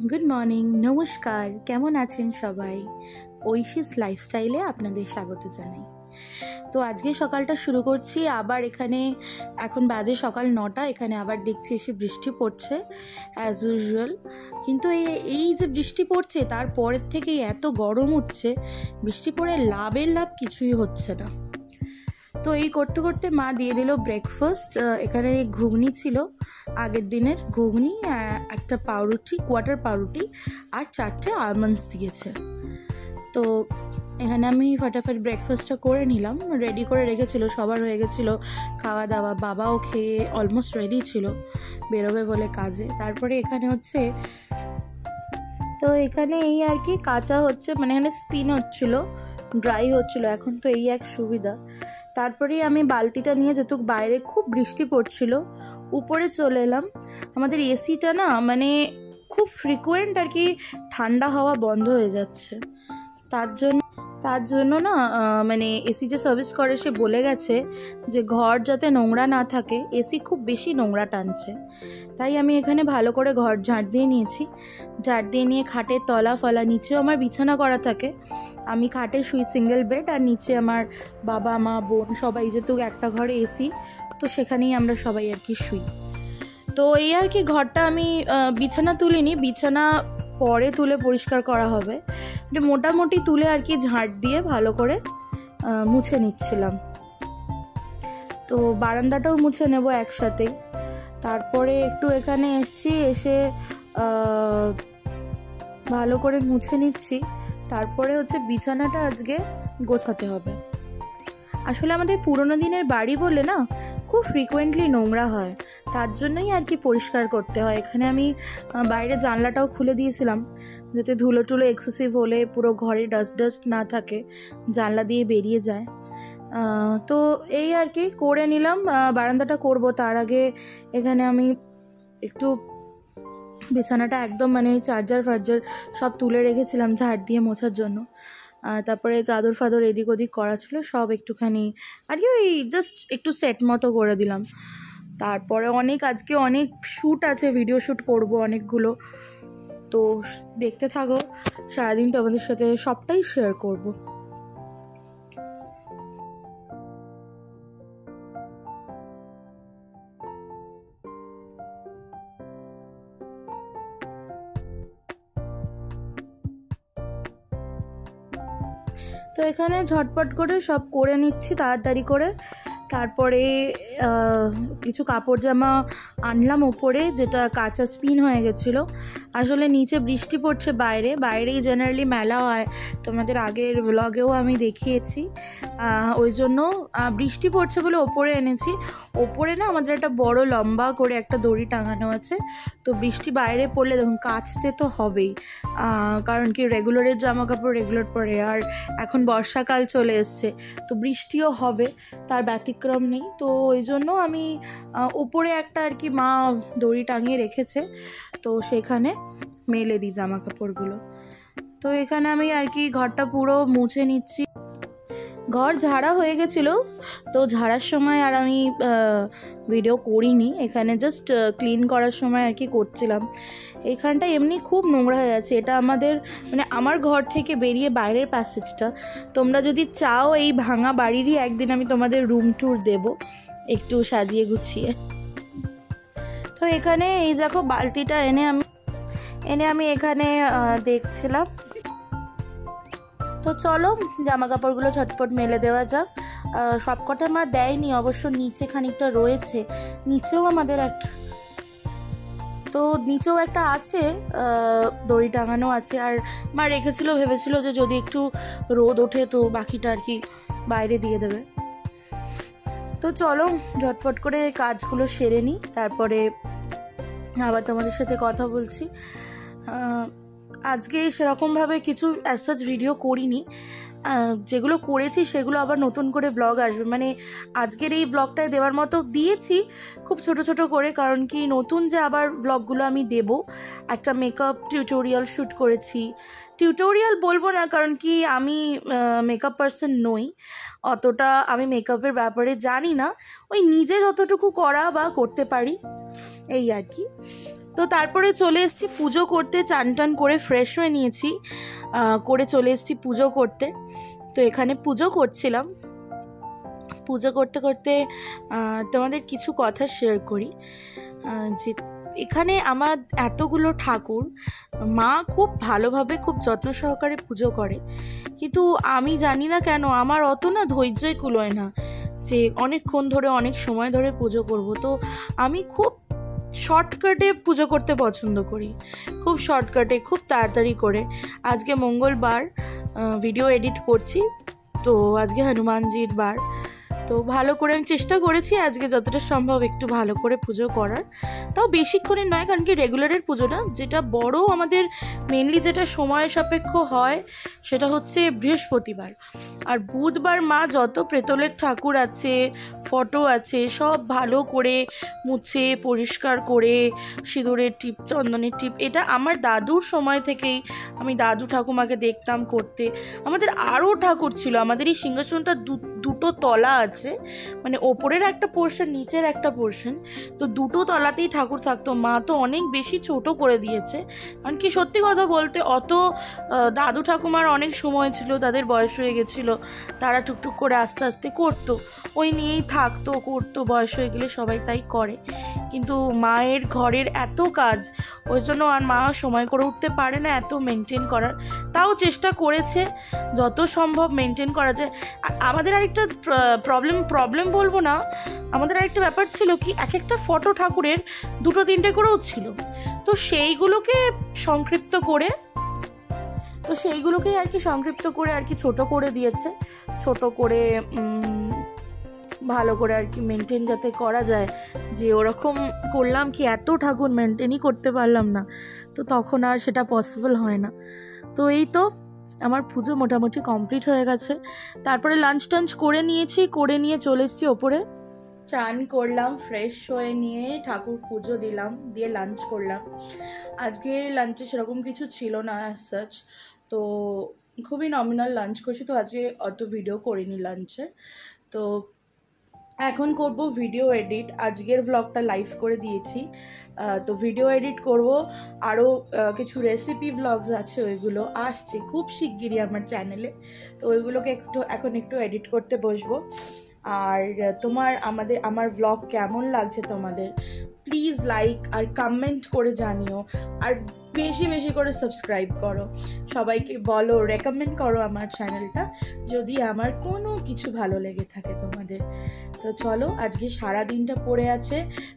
Good morning, নমস্কার। কেমন আছেন সবাই? ঐশীস লাইফস্টাইলে আপনাদের স্বাগত জানাই। তো আজকে সকালটা শুরু করছি আবার এখানে। এখন বাজে সকাল 9টা। এখানে আবার দেখছি এসে বৃষ্টি পড়ছে অ্যাজ ইউজুয়াল। কিন্তু এই যে বৃষ্টি পড়ছে তারপরের থেকেই এত গরম উঠছে, বৃষ্টি পড়ে লাভের লাভ কিছুই হচ্ছে না। তো এই করতে করতে মা দিয়ে দিল ব্রেকফাস্ট। এখানে ঘুগনি ছিল, আগের দিনের ঘুগনি, একটা পাউরুটি, কোয়ার্টার পাউরুটি আর 4টে আলমন্ডস দিয়েছে। তো এখানে আমি ফটাফট ব্রেকফাস্টটা করে নিলাম, রেডি করে রেখেছিল, সবার হয়ে গেছিলো খাওয়া দাওয়া, বাবাও খেয়ে অলমোস্ট রেডি ছিল বেরোবে বলে কাজে। তারপরে এখানে হচ্ছে, তো এখানে এই আর কি কাঁচা হচ্ছে, মানে এখানে স্পিন হচ্ছিল, ড্রাই হচ্ছিল, এখন তো এই এক সুবিধা। তারপরেই আমি বালতিটা নিয়ে, যেহেতু বাইরে খুব বৃষ্টি পড়ছিল, উপরে চলে এলাম। আমাদের এসিটা না মানে খুব ফ্রিকুয়েন্ট আর কি ঠান্ডা হাওয়া বন্ধ হয়ে যাচ্ছে, তার জন্য না মানে এসি যে সার্ভিস করে সে বলে গেছে যে ঘর যাতে নোংরা না থাকে, এসি খুব বেশি নোংরা টানছে। তাই আমি এখানে ভালো করে ঘর ঝাড় দিয়ে নিয়েছি। ঝাড় দিয়ে নিয়ে খাটের তলা ফলা, নিচেও আমার বিছানা করা থাকে, আমি খাটে শুই, সিঙ্গেল বেড, আর নিচে আমার বাবা মা বোন সবাই, যেহেতু একটা ঘরে এসি, তো সেখানেই আমরা সবাই আর কি শুই। তো এই আর কি ঘরটা আমি বিছানা তুলিনি, বিছানা পরে তুলে পরিষ্কার করা হবে, মোটামুটি তুলে আর কি ঝাড় দিয়ে ভালো করে মুছে নিচ্ছিলাম। তো বারান্দাটাও মুছে নেব একসাথে। তারপরে একটু এখানে এসছি, এসে ভালো করে মুছে নিচ্ছি। তারপরে হচ্ছে বিছানাটা আজকে গোছাতে হবে। আসলে আমাদের পুরোনো দিনের বাড়ি বলে না খুব ফ্রিকুয়েন্টলি নোংরা হয়, তার জন্যই আর কি পরিষ্কার করতে হয়। এখানে আমি বাইরে জানলাটাও খুলে দিয়েছিলাম যাতে ধুলো টুলো এক্সেসিভ হলে পুরো ঘরে ডাস্ট না থাকে, জানলা দিয়ে বেরিয়ে যায়। তো এই আর কি করে নিলাম। বারান্দাটা করব, তার আগে এখানে আমি একটু বিছানাটা একদম মানে চার্জার ফার্জার সব তুলে রেখেছিলাম ঝাড় দিয়ে মোছার জন্য। তারপরে চাদর ফাদর এদিক ওদিক করা ছিল, সব একটুখানি আর কি ওই জাস্ট একটু সেট মতো করে দিলাম। তারপরে আজকে অনেক শ্যুট আছে, ভিডিও শ্যুট করব অনেকগুলো, তো দেখতে থাকো সারাদিন, তোমাদের সাথে সবটাই শেয়ার করব। তো এখানে ঝটপট করে সব করে নিচ্ছি তাড়াতাড়ি করে। তারপরে কিছু কাপড় জামা আনলাম ওপরে, যেটা কাঁচা স্পিন হয়ে গেছিলো। আসলে নিচে বৃষ্টি পড়ছে, বাইরেই জেনারেলি মেলা হয়, তোমাদের আগের ব্লগেও আমি দেখিয়েছি। ওই জন্য বৃষ্টি পড়ছে বলে ওপরে এনেছি। ওপরে না আমাদের একটা বড় লম্বা করে একটা দড়ি টাঙানো আছে, তো বৃষ্টি বাইরে পড়লে দেখুন কাচতে তো হবেই, কারণ কি রেগুলারের জামা কাপড় রেগুলার পরে, আর এখন বর্ষাকাল চলে এসছে, তো বৃষ্টিও হবে, তার ব্যতিক্রম নেই। তো ওই জন্য আমি ওপরে একটা আর কি মা দড়ি টাঙিয়ে রেখেছে, তো সেখানে মেলে দিই জামা কাপড়গুলো। তো এখানে আমি আর কি ঘরটা পুরো মুছে নিচ্ছি। ঘর ঝাড়া হয়ে গেছিলো, তো ঝাড়ার সময় আর আমি ভিডিও করিনি, এখানে জাস্ট ক্লিন করার সময় আর কি করছিলাম। এইখানটা এমনি খুব নোংরা হয়ে আছে, এটা আমাদের মানে আমার ঘর থেকে বেরিয়ে বাইরের প্যাসেজটা। তোমরা যদি চাও এই ভাঙা বাড়িরই একদিন আমি তোমাদের রুম ট্যুর দেব একটু সাজিয়ে গুছিয়ে। তো এখানে এই দেখো বালতিটা এনে আমি এখানে দেখছিলাম। তো চলো জামা কাপড়গুলো ঝটপট মেলে দেওয়া যাক। সবকটা মা দেয়নি অবশ্য, নিচে খানিকটা রয়েছে, নিচেও আমাদের নিচেও একটা আছে, দড়ি টাঙানো আছে, আর মা রেখেছিল, ভেবেছিল যে যদি একটু রোদ ওঠে তো বাকিটা আর কি বাইরে দিয়ে দেবে। তো চলো ঝটপট করে কাজগুলো সেরে নিই, তারপরে আবার তোমাদের সাথে কথা বলছি। আজকে সেরকমভাবে কিছু অ্যাজ ভিডিও করিনি, যেগুলো করেছি সেগুলো আবার নতুন করে ব্লগ আসবে, মানে আজকের এই ব্লগটায় দেওয়ার মতো দিয়েছি খুব ছোট ছোট করে, কারণ কি নতুন যে আবার ব্লগগুলো আমি দেব। একটা মেকআপ টিউটোরিয়াল শ্যুট করেছি, টিউটোরিয়াল বলবো না কারণ কি আমি মেকআপ পার্সন নই, অতটা আমি মেকআপের ব্যাপারে জানি না, ওই নিজে যতটুকু করা বা করতে পারি এই আর কি। তো তারপরে চলে এসেছি পুজো করতে, চান টান করে ফ্রেশ হয়ে নিয়েছি, করে চলে এসেছি পুজো করতে। তো এখানে পুজো করছিলাম, পুজো করতে করতে তোমাদের কিছু কথা শেয়ার করি। যে এখানে আমার এতগুলো ঠাকুর, মা খুব ভালোভাবে খুব যত্ন সহকারে পুজো করে, কিন্তু আমি জানি না কেন আমার অত না ধৈর্যই কুলোয় না যে অনেকক্ষণ ধরে অনেক সময় ধরে পুজো করব। তো আমি খুব শর্টকাটে পুজো করতে পছন্দ করি, খুব শর্টকাটে, খুব তাড়াতাড়ি করে। আজকে মঙ্গলবার, ভিডিও এডিট করছি, তো আজকে হনুমানজির বার, তো ভালো করে আমি চেষ্টা করেছি আজকে যতটা সম্ভব একটু ভালো করে পুজো করার। তাও বেশিক্ষণের নয়, কারণ কি রেগুলারের পুজো না, যেটা বড় আমাদের মেনলি যেটা সময় সাপেক্ষ হয় সেটা হচ্ছে বৃহস্পতিবার আর বুধবার। মা যত প্রেতলের ঠাকুর আছে, ফটো আছে, সব ভালো করে মুছে পরিষ্কার করে সিঁদুরের টিপ, চন্দনের টিপ, এটা আমার দাদুর সময় থেকেই আমি দাদু ঠাকুমাকে দেখতাম করতে। আমাদের আরও ঠাকুর ছিল, আমাদের এই সিংহাসনটা দুটো তলা আছে, মানে ওপরের একটা পোর্শন, নিচের একটা পোর্শন, তো দুটো তলাতেই ঠাকুর থাকতো। মা তো অনেক বেশি ছোট করে দিয়েছে, কারণ কি সত্যি কথা বলতে অত দাদু ঠাকুমার অনেক সময় ছিল, তাদের বয়স হয়ে গেছিলো, তারা টুকটুক করে আস্তে আস্তে করতো, ওই নিয়েই থাকতো, করতো, বয়স হয়ে গেলে সবাই তাই করে। কিন্তু মায়ের ঘরের এত কাজ, ওই জন্য আর মা সময় করে উঠতে পারে না এত মেনটেন করার, তাও চেষ্টা করেছে যত সম্ভব মেনটেন করা যায়। আমাদের আরেকটা প্রবলেম বলবো না, আমাদের আরেকটা ব্যাপার ছিল কি, এক একটা ফটো ঠাকুরের 2-3টে করেও ছিল, তো সেইগুলোকে সংক্ষিপ্ত করে আর কি ছোট করে দিয়েছে, ছোট করে ভালো করে আর কি মেনটেন যাতে করা যায়। যে ওরকম করলাম কি এত ঠাকুর মেনটেনই করতে পারলাম না, তো তখন আর সেটা পসিবল হয় না। তো এই তো আমার পুজো মোটামুটি কমপ্লিট হয়ে গেছে। তারপরে লাঞ্চ টাঞ্চ করে নিয়েছি, করে নিয়ে চলে এসেছি ওপরে, চান করলাম, ফ্রেশ হয়ে নিয়ে ঠাকুর পুজো দিলাম, দিয়ে লাঞ্চ করলাম। আজকে লাঞ্চে সেরকম কিছু ছিল না সাচ, তো খুবই নমিনাল লাঞ্চ করছি, তো আজকে অত ভিডিও করিনি লাঞ্চের। তো এখন করব ভিডিও এডিট, আজকের ব্লগটা লাইভ করে দিয়েছি, তো ভিডিও এডিট করব, আরও কিছু রেসিপি ব্লগস আছে ওইগুলো আসছে খুব শিগগিরই আমার চ্যানেলে, তো ওইগুলোকে এখন একটু এডিট করতে বসবো। আর আমার ব্লগ কেমন লাগছে তোমাদের প্লিজ লাইক আর কমেন্ট করে জানিও, আর বেশি বেশি করে সাবস্ক্রাইব করো, সবাইকে বলো, রেকমেন্ড করো আমার চ্যানেলটা যদি আমার কোনো কিছু ভালো লেগে থাকে তোমাদের। তো চলো, আজকে সারা দিনটা পড়ে আছে,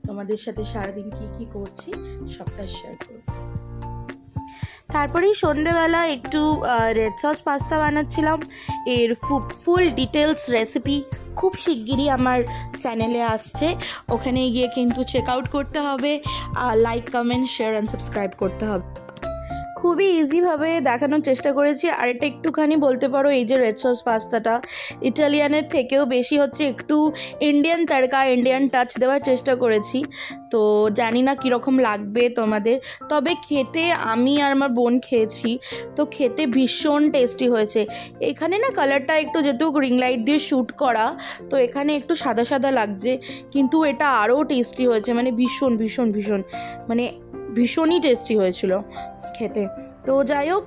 তোমাদের সাথে সারাদিন কি করছি সবটা শেয়ার করব। তারপরেই সন্ধেবেলা একটু রেড সস পাস্তা বানাচ্ছিলাম, এর ফুল ডিটেলস রেসিপি খুব শিগগিরই আমার চ্যানেলে আসছে, ওখানে গিয়ে কিন্তু চেক আউট করতে হবে, like, comment, share and subscribe করতে হবে। খুবই ইজিভাবে দেখানোর চেষ্টা করেছি। আর এটা একটুখানি বলতে পারো, এই যে রেড সস পাস্তাটা ইটালিয়ানের থেকেও বেশি হচ্ছে একটু ইন্ডিয়ান তড়কা, ইন্ডিয়ান টাচ দেওয়ার চেষ্টা করেছি, তো জানি না কীরকম লাগবে তোমাদের, তবে খেতে আমি আর আমার বোন খেয়েছি, তো খেতে ভীষণ টেস্টি হয়েছে। এখানে না কালারটা একটু যেহেতু রিং লাইট দিয়ে শ্যুট করা, তো এখানে একটু সাদা সাদা লাগছে, কিন্তু এটা আরও টেস্টি হয়েছে, মানে ভীষণ ভীষণ ভীষণ মানে ভীষণই টেস্টি হয়েছিল খেতে। তো যাই হোক,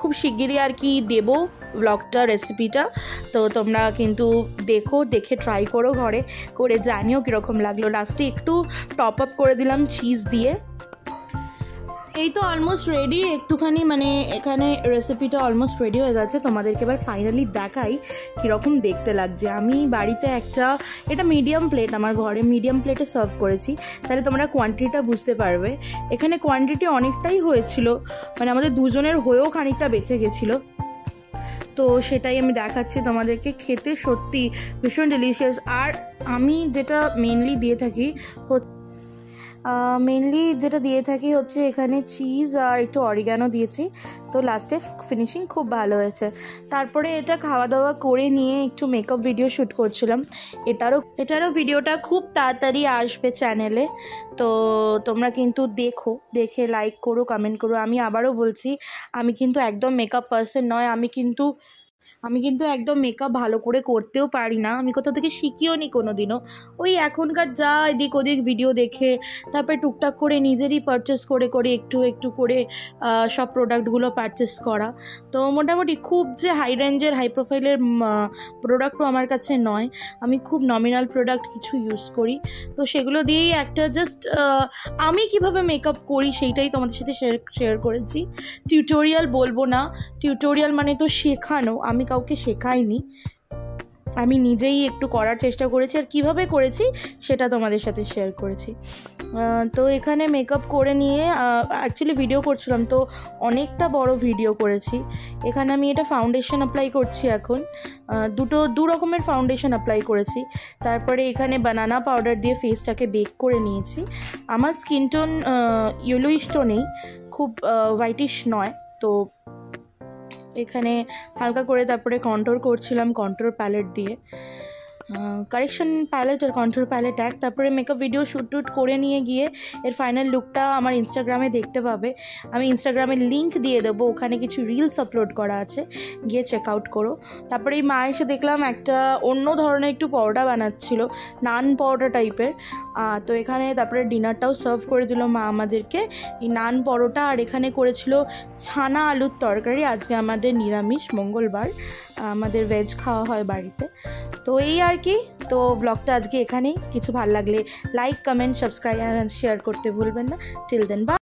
খুব শিগগিরই আর কি দেবো ব্লগটা, রেসিপিটা, তো তোমরা কিন্তু দেখে ট্রাই করো, ঘরে করে জানিও কীরকম লাগলো। লাস্টে একটু টপ আপ করে দিলাম চিজ দিয়ে। এই তো অলমোস্ট রেডি, একটুখানি মানে এখানে রেসিপিটা অলমোস্ট রেডি হয়ে গেছে, তোমাদেরকে এবার ফাইনালি দেখাই কীরকম দেখতে লাগছে। আমি বাড়িতে এটা মিডিয়াম প্লেট, আমার ঘরে মিডিয়াম প্লেটে সার্ভ করেছি, তাহলে তোমরা কোয়ান্টিটিটা বুঝতে পারবে। এখানে কোয়ান্টিটি অনেকটাই হয়েছিল, মানে আমাদের দুজনের হয়েও খানিকটা বেঁচে গেছিলো, তো সেটাই আমি দেখাচ্ছি তোমাদেরকে। খেতে সত্যি ভীষণ ডিলিশিয়াস। আর আমি যেটা মেনলি দিয়ে থাকি হচ্ছে এখানে চিজ আর একটু অরিগানো দিয়েছি, তো লাস্টে ফিনিশিং খুব ভালো হয়েছে। তারপরে এটা খাওয়া দাওয়া করে নিয়ে একটু মেকআপ ভিডিও শ্যুট করছিলাম, এটারও ভিডিওটা খুব তাড়াতাড়ি আসবে চ্যানেলে, তো তোমরা কিন্তু দেখে লাইক করো, কমেন্ট করো। আমি আবারও বলছি, আমি কিন্তু একদম মেকআপ পার্সন নয়, আমি কিন্তু আমি কিন্তু একদম মেকআপ ভালো করে করতেও পারি না, আমি কোথাও থেকে শিখিও নি কোনো দিনও। ওই এখনকার যা এদিক ওদিক ভিডিও দেখে তারপরে টুকটাক করে নিজেরই পারচেস করে করে একটু একটু করে সব প্রোডাক্টগুলো পারচেস করা। তো মোটামুটি খুব যে হাই রেঞ্জের হাই প্রোফাইলের প্রোডাক্টও আমার কাছে নয়, আমি খুব নমিনাল প্রোডাক্ট কিছু ইউজ করি। তো সেগুলো দিয়েই একটা জাস্ট আমি কিভাবে মেকআপ করি সেইটাই তোমাদের সাথে শেয়ার করেছি। টিউটোরিয়াল বলবো না, টিউটোরিয়াল মানে তো শেখানো, আমি কাউকে শেখাইনি, আমি নিজেই একটু করার চেষ্টা করেছি, আর কিভাবে করেছি সেটা তোমাদের সাথে শেয়ার করেছি। তো এখানে মেকআপ করে নিয়ে অ্যাকচুয়ালি ভিডিও করছিলাম, তো অনেকটা বড় ভিডিও করেছি। এখানে আমি এটা ফাউন্ডেশন অ্যাপ্লাই করছি এখন, দু রকমের ফাউন্ডেশন অ্যাপ্লাই করেছি। তারপরে এখানে বানানা পাউডার দিয়ে ফেসটাকে বেক করে নিয়েছি। আমার স্কিন টোন ইয়েলোইশ টোনেই, খুব হোয়াইটিশ নয়। তো এখানে হালকা করে তারপরে কন্ট্রোর করছিলাম কন্ট্রোর প্যালেট দিয়ে, কারেকশন প্যালেট আর কন্ট্রোর প্যালেট এক। তারপরে মেকআপ ভিডিও শ্যুট করে নিয়ে গিয়ে এর ফাইনাল লুকটা আমার ইনস্টাগ্রামে দেখতে পাবে, আমি ইনস্টাগ্রামের লিঙ্ক দিয়ে দেবো, ওখানে কিছু রিলস আপলোড করা আছে, গিয়ে চেক আউট করো। তারপরে এই মা এসে দেখলাম একটা অন্য ধরনের একটু পরোটা বানাচ্ছিল, নান পরোটা টাইপের। তো এখানে তারপরে ডিনারটাও সার্ভ করে দিল মা আমাদেরকে, এই নান পরোটা, আর এখানে করেছিল ছানা আলুর তরকারি। আজকে আমাদের নিরামিষ, মঙ্গলবার, আমাদের ভেজ খাওয়া হয় বাড়িতে। তো এই আর কি, তো ব্লগটা আজকে এখানেই। কিছু ভালো লাগলে like, comment, subscribe and share করতে ভুলবেন না। Till then, by.